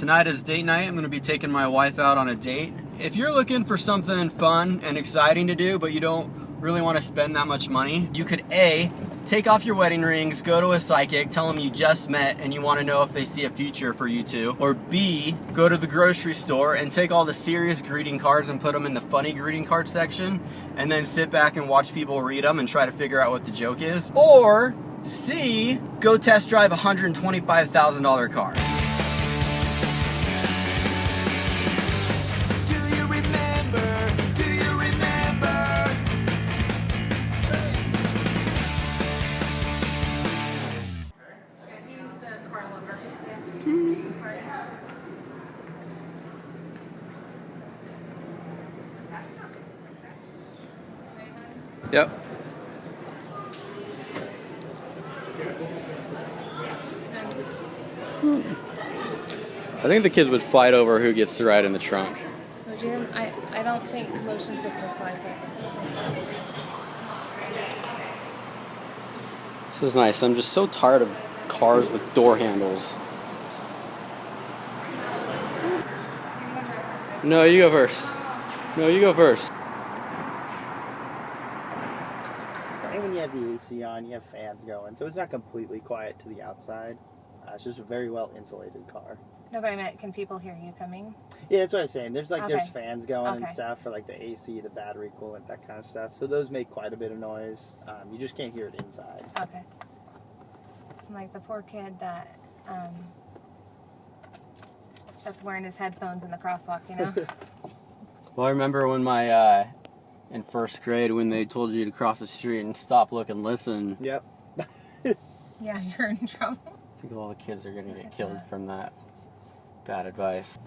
Tonight is date night. I'm going to be taking my wife out on a date. If you're looking for something fun and exciting to do, but you don't really want to spend that much money, you could A, take off your wedding rings, go to a psychic, tell them you just met and you want to know if they see a future for you two. Or B, go to the grocery store and take all the serious greeting cards and put them in the funny greeting card section, and then sit back and watch people read them and try to figure out what the joke is. Or C, go test drive a $125,000 car. Yep. I think the kids would fight over who gets to ride in the trunk. Would you? I don't think motion sickness wise. This is nice. I'm just so tired of cars with door handles. No, you go first. No, you go first. When you have the AC on, you have fans going, so it's not completely quiet to the outside. It's just a very well insulated car. No, but I meant, can people hear you coming? Yeah, that's what I was saying. There's like Okay. there's fans going and Okay. stuff for like the AC, the battery coolant, that kind of stuff. So those make quite a bit of noise. You just can't hear it inside. Okay. So like the poor kid that that's wearing his headphones in the crosswalk, you know? Well, I remember when my in first grade when they told you to cross the street and stop, look, and listen. Yep. Yeah, you're in trouble. I think all the kids are gonna get killed from that bad advice.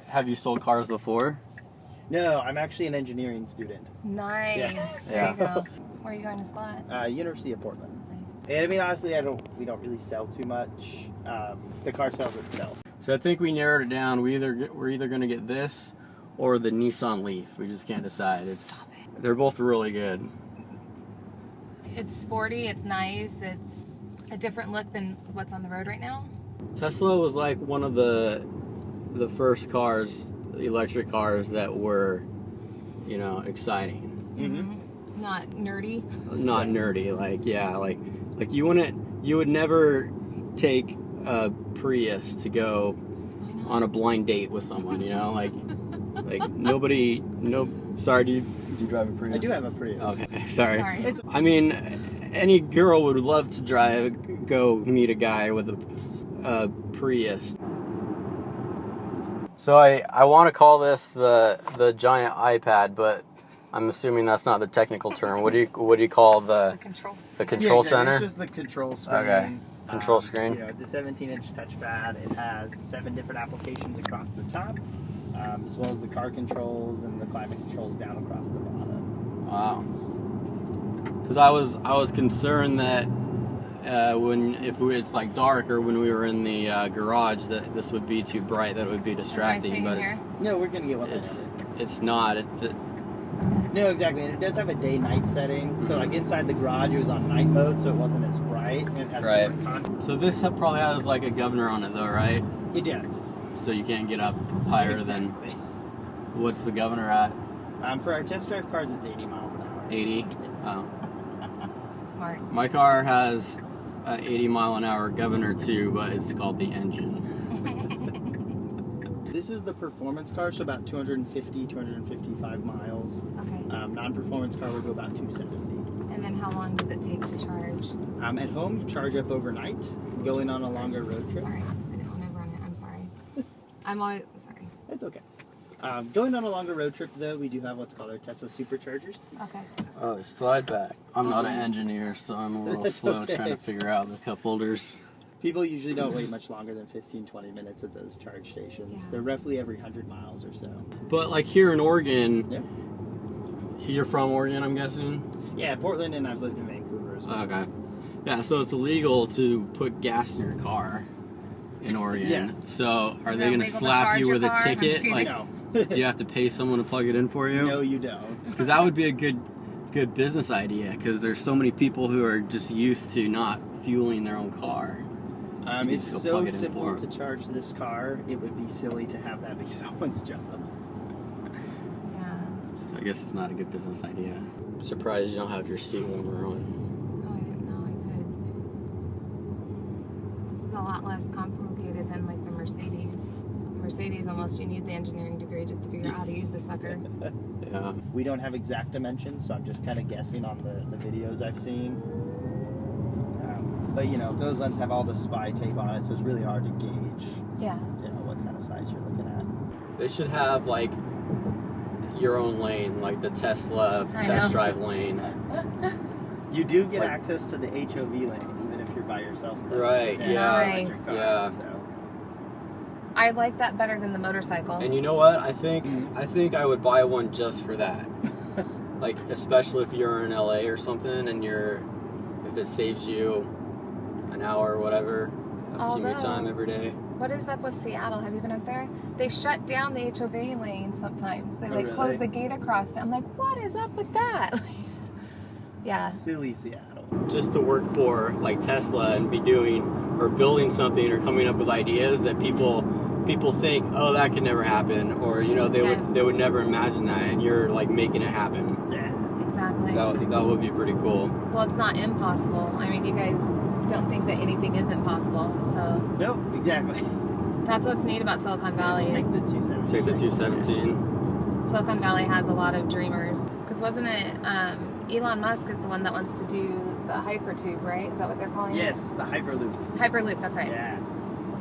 Have you sold cars before? No, I'm actually an engineering student. Nice. There Yeah. you go. Where are you going to school at? University of Portland. Nice. And I mean, honestly, we don't really sell too much. The car sells itself. So I think we narrowed it down. We're either gonna get this or the Nissan Leaf. We just can't decide. They're both really good. It's sporty, it's nice, it's a different look than what's on the road right now. Tesla was like one of the first cars, electric cars that were, exciting. Mm-hmm. Not nerdy. Not nerdy, like you would never take a Prius to go on a blind date with someone, like nobody. Sorry, do you drive a Prius? I do have a Prius. Okay, sorry. Sorry. I mean, any girl would love to go meet a guy with a Prius. So I want to call this the giant iPad, but I'm assuming that's not the technical term. What do you call the controls? The control Yeah, center? It's just the control screen. Okay. Control screen. It's a 17-inch touchpad. It has 7 different applications across the top, as well as the car controls and the climate controls down across the bottom. Wow. Because I was concerned that it's like dark or when we were in the garage that this would be too bright, that it would be distracting. But No, we're gonna get one. it's not. No, exactly, and it does have a day-night setting. Mm-hmm. So like inside the garage, it was on night mode, so it wasn't as bright. And it has different content. So this probably has like a governor on it, though, right? It does. So you can't get up higher than. What's the governor at? For our test drive cars, it's 80 miles an hour. 80. Yeah. Oh. Smart. My car has an 80-mile-an-hour governor too, but it's called the engine. This is the performance car, so about 250, 255 miles. Okay. Non-performance car would go about 270. And then how long does it take to charge? At home, you charge up overnight, going on a longer road trip. Sorry, I didn't want to run it. I'm sorry. I'm always sorry. It's okay. Going on a longer road trip, though, we do have what's called our Tesla superchargers. Okay. Oh, slide back. I'm not an engineer, so I'm a little slow trying to figure out the cup holders. People usually don't wait much longer than 15-20 minutes at those charge stations. Yeah. They're roughly every 100 miles or so. But like here in Oregon, Yeah. you're from Oregon, I'm guessing? Yeah, Portland, and I've lived in Vancouver as well. Okay. Yeah, so it's illegal to put gas in your car in Oregon. Yeah. So are Is they it going to illegal to slap charge you your with a car? I'm ticket? just Like, No. do you have to pay someone to plug it in for you? No, you don't. Because that would be a good business idea, because there's so many people who are just used to not fueling their own car. It's Just go so plug it in simple for to charge this car. It would be silly to have that be someone's job. Yeah. So I guess it's not a good business idea. I'm surprised you don't have your seat warmer on. Oh, I didn't know I could. This is a lot less complicated than like the Mercedes. Mercedes, almost you need the engineering degree just to figure out how to use the sucker. Yeah. We don't have exact dimensions, so I'm just kind of guessing on the videos I've seen. But you know, those ones have all the spy tape on it, so it's really hard to gauge. Yeah. You know what kind of size you're looking at. They should have like your own lane, like the Tesla I test know. drive lane. You do get Like- access to the HOV lane, even if you're by yourself. though. Right, yeah. Nice. Yeah. So. I like that better than the motorcycle. And you know what? I think I would buy one just for that. Like, especially if you're in LA or something, and if it saves you an hour or whatever of commute Although- time every day. What is up with Seattle? Have you been up there? They shut down the HOV lane sometimes. They Oh, like really? close the gate across it. I'm like, what is up with that? Yeah. Silly Seattle. Just to work for like Tesla and be doing or building something or coming up with ideas that people think, oh, that could never happen, or you know they would never imagine that, and you're like making it happen. Yeah. Exactly. That would be pretty cool. Well, it's not impossible. I mean, you guys don't think that anything isn't possible, so Nope, exactly. that's what's neat about Silicon Valley. Take the 217. Take the 217. Silicon Valley has a lot of dreamers. Because wasn't it Elon Musk is the one that wants to do the Hypertube, right? Is that what they're calling Yes, the Hyperloop. it? Hyperloop, that's right. Yeah.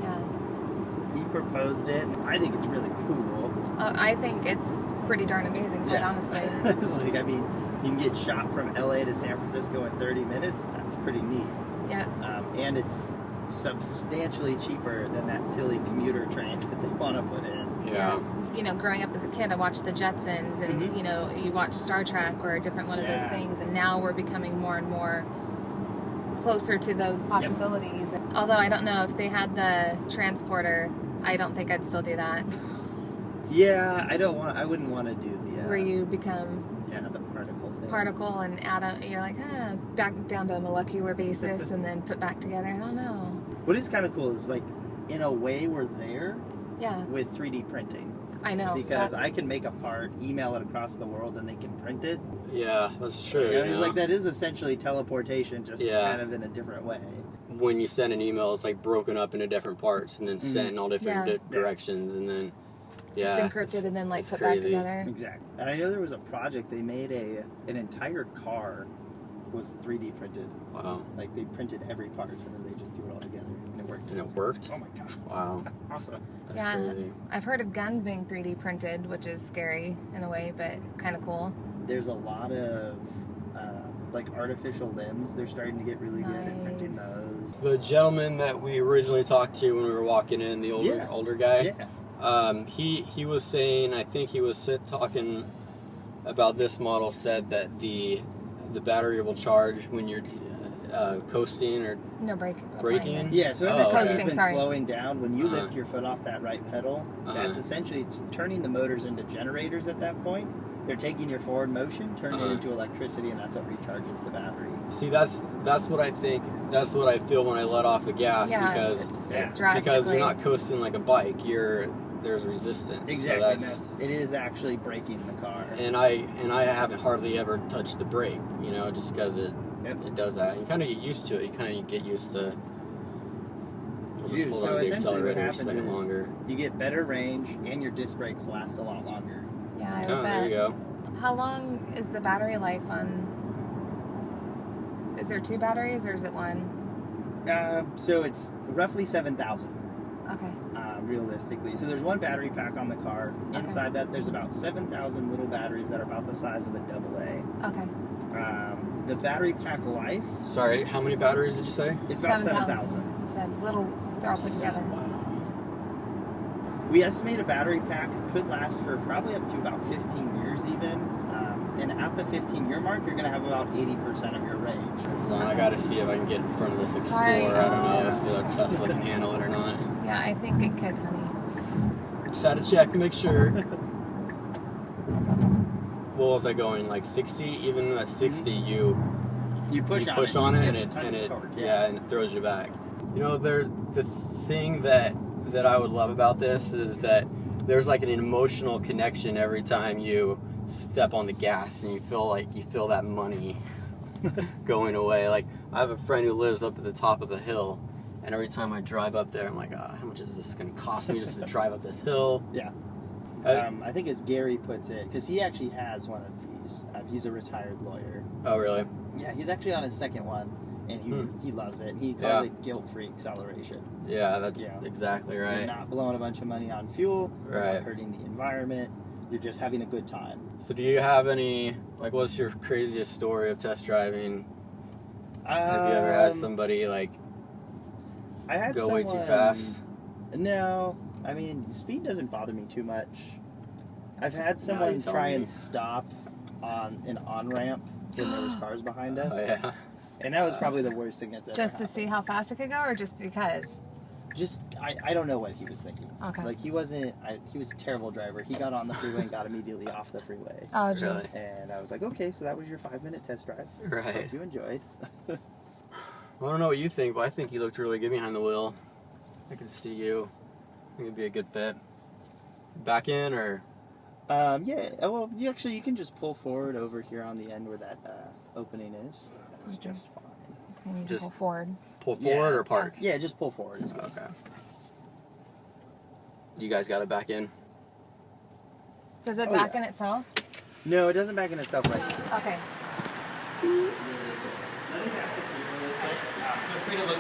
Yeah. He proposed it. I think it's really cool. I think it's pretty darn amazing, quite honestly. It's like, I mean, you can get shot from LA to San Francisco in 30 minutes. That's pretty neat. Yeah. And it's substantially cheaper than that silly commuter train that they want to put in. Yeah. You know, growing up as a kid, I watched the Jetsons, and Mhm. you know, you watch Star Trek or a different one of those Yeah. things, and now we're becoming more and more closer to those possibilities. Although I don't know if they had the transporter, I don't think I'd still do that. Yeah, I wouldn't want to do the Where you become the particle thing. particle and atom, you're like, back down to a molecular basis and then put back together. I don't know. What is kind of cool is like, in a way, we're there Yeah, with 3D printing. I know. Because That's- I can make a part, email it across the world, and they can print it. Yeah, that's true. You know, you it's know? like that is essentially teleportation, just Yeah. kind of in a different way. When you send an email, it's like broken up into different parts and then sent in all different Yeah. directions, and then yeah, It's encrypted and then like it's put back crazy. together. Exactly. And I know there was a project, they made an entire car was 3D printed. Wow. Like they printed every part and then they just threw it all together and it worked. And it worked? Oh my god. Wow. That's awesome. That's Yeah. crazy. I've heard of guns being 3D printed, which is scary in a way, but kind of cool. There's a lot of like artificial limbs. They're starting to get really good at printing Nice. those. The gentleman that we originally talked to when we were walking in, the older guy, Yeah. he was saying, I think he was talking about this model, said that the battery will charge when you're coasting or No braking. Yeah, so Oh, every time okay. you've been Sorry. slowing down, when you Uh-huh. lift your foot off that right pedal, that's essentially, it's turning the motors into generators at that point. They're taking your forward motion, turning it into electricity, and that's what recharges the battery. See, that's what I think. That's what I feel when I let off the gas, Yeah, because it drastically. because you're not coasting like a bike. There's resistance. Exactly, So it is actually braking the car. and I haven't hardly ever touched the brake, you know, just because it does that. You kind of get used to it. You kind of get used to. You'll just hold So on to the essentially what accelerator a happens second is longer. you get better range, and your disc brakes last a lot longer. Yeah, I Oh, would there bet. you go. How long is the battery life on? Is there 2 batteries or is it 1? So it's roughly 7,000. Okay. Realistically. So there's one battery pack on the car. Inside that, there's about 7,000 little batteries that are about the size of a AA. Okay. The battery pack life, Sorry, how many batteries did you say? it's about 7,000. You said little, they're all put together. We estimate a battery pack could last for probably up to about 15 years even. And at the 15-year mark, you're going to have about 80% of your range. Hold on, I gotta see if I can get in front of this Explorer. Sorry. I don't know if the Tesla can handle it or not. Yeah, I think it could, honey. Just had to check to make sure. What was I going, like 60? Even at 60, you You push push on it and it tons of torque, and it throws you back. You know, the thing that I would love about this is that there's like an emotional connection every time you step on the gas and you feel that money going away. Like, I have a friend who lives up at the top of the hill, and every time I drive up there, I'm like, how much is this going to cost me just to drive up this hill? Yeah. I think as Gary puts it, because he actually has one of these. He's a retired lawyer. Oh, really? Yeah, he's actually on his second one, and he loves it. He calls it guilt-free acceleration. Yeah, that's exactly right. You're not blowing a bunch of money on fuel. You're Right. not hurting the environment. You're just having a good time. So do you have any, like, what's your craziest story of test driving? Have you ever had somebody, like, go way too fast? No. I mean, speed doesn't bother me too much. I've had someone try and stop on an on-ramp when there was cars behind us. Oh, yeah. And that was probably the worst thing that's ever Just to happened. see how fast it could go, or just because? Just, I don't know what he was thinking. Okay. Like, he was a terrible driver. He got on the freeway and got immediately off the freeway. Oh, Really? jeez. And I was like, okay, so that was your 5-minute test drive. Right. Hope you enjoyed. I don't know what you think, but I think you looked really good behind the wheel. I can see you. I think it'd be a good fit. Back in, or? Yeah. Well, you can just pull forward over here on the end where that opening is. That's Okay. just fine. So you need to Just- pull forward. Pull forward or park? Yeah, just pull forward is good. Okay. You guys got it back in? Does it Oh, back yeah. in itself? No, it doesn't back in itself right now. Okay. Let me back this in really quick. Feel free to look